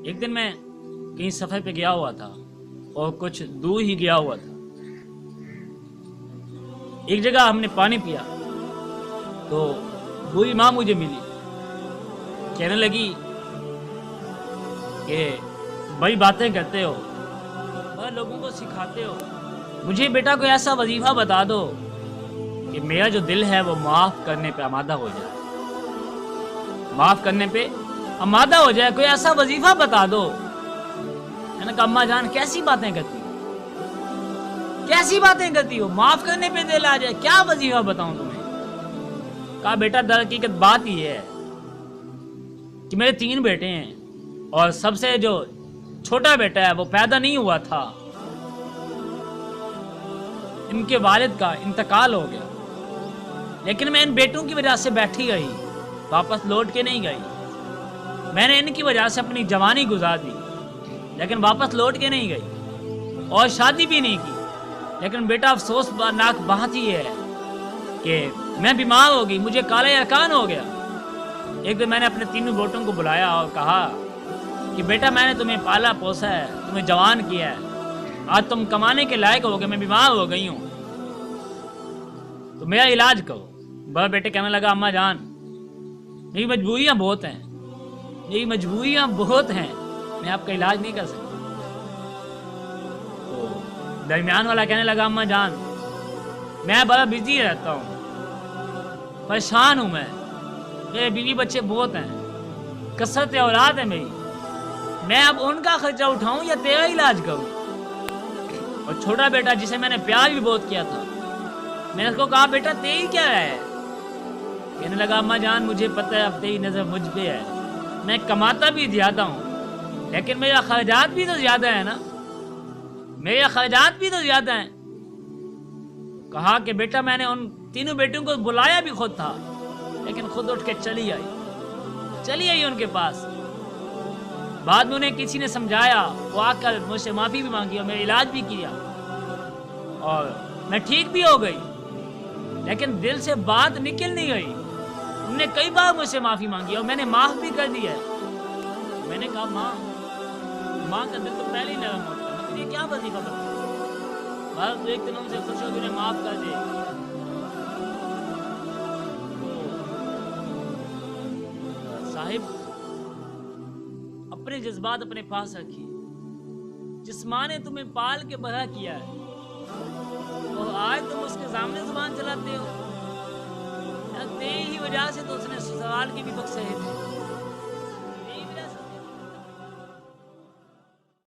ایک دن میں کہیں سفر پہ گیا ہوا تھا اور کچھ دور ہی گیا ہوا تھا. ایک جگہ ہم نے پانی پیا تو بوڑھی ماں مجھے ملی، کہنے لگی کہ بڑی باتیں کرتے ہو اور لوگوں کو سکھاتے ہو، مجھے بیٹا کوئی ایسا وظیفہ بتا دو کہ میرا جو دل ہے وہ معاف کرنے پہ آمادہ ہو جائے، معاف کرنے پہ آمادہ ہو جائے. کوئی ایسا وظیفہ بتا دو. میں نے کہا اماں جان کیسی باتیں کرتی ہو، کیسی باتیں کرتی ہو، معاف کرنے پہ دل آ جائے، کیا وظیفہ بتاؤں تمہیں. کہا بیٹا در حقیقت بات یہ ہے کہ میرے 3 بیٹے ہیں اور سب سے جو چھوٹا بیٹا ہے وہ پیدا نہیں ہوا تھا، ان کے والد کا انتقال ہو گیا، لیکن میں ان بیٹوں کی وجہ سے بیٹھی رہی، واپس لوٹ کے نہیں گئی. میں نے ان کی وجہ سے اپنی جوانی گزار دی لیکن واپس لوٹ کے نہیں گئی، اور شادی بھی نہیں کی. لیکن بیٹا افسوس ناک بات یہ ہے کہ میں بیمار ہو گئی، مجھے کالا یرقان ہو گیا. ایک دن میں نے اپنے 3 بیٹوں کو بلایا اور کہا کہ بیٹا میں نے تمہیں پالا پوسا ہے، تمہیں جوان کیا ہے، آج تم کمانے کے لائق ہو گئے، میں بیمار ہو گئی ہوں تو میرا علاج کرو. بڑا بیٹے کہنے لگا اماں جان میری مجبوریاں بہت ہیں، میری مجبوریاں بہت ہیں، میں آپ کا علاج نہیں کر سکتا. تو درمیان والا کہنے لگا اماں جان میں بڑا بزی رہتا ہوں، پریشان ہوں، میرے بیوی بچے بہت ہیں، کثرت اولاد ہے میری، میں اب ان کا خرچہ اٹھاؤں یا تیرا علاج کروں. اور چھوٹا بیٹا جسے میں نے پیار بھی بہت کیا تھا، میں نے اس کو کہا بیٹا تیری کیا ہے. کہنے لگا اماں جان مجھے پتہ ہے اب تیری نظر مجھ پہ ہے، میں کماتا بھی زیادہ ہوں لیکن میرے اخراجات بھی تو زیادہ ہیں نا، میرے اخراجات بھی تو زیادہ ہیں. کہا کہ بیٹا میں نے ان 3 بیٹوں کو بلایا بھی خود تھا لیکن خود اٹھ کے چلی آئی ان کے پاس. بعد میں انہیں کسی نے سمجھایا، وہ آ کر مجھ سے معافی بھی مانگی اور میرا علاج بھی کیا اور میں ٹھیک بھی ہو گئی، لیکن دل سے بات نکل نہیں گئی. انہوں نے کئی بار مجھ سے معافی مانگی اور میں نے معاف بھی کر دیا. میں نے کہا ماں کا دل تو پہلے ہی نرم ہوتا ہے، یہ کیا وظیفہ بتا بس ایک دن ان سے خوش ہو کے انہیں معاف کر دے. صاحب اپنے جذبات اپنے پاس رکھیے. جس ماں نے تمہیں پال کے بڑا کیا ہے اور آج تم اس کے سامنے زبان چلاتے ہو، تیری ہی وجہ سے تو اس نے سوال کی بھی وقت سہے تھے.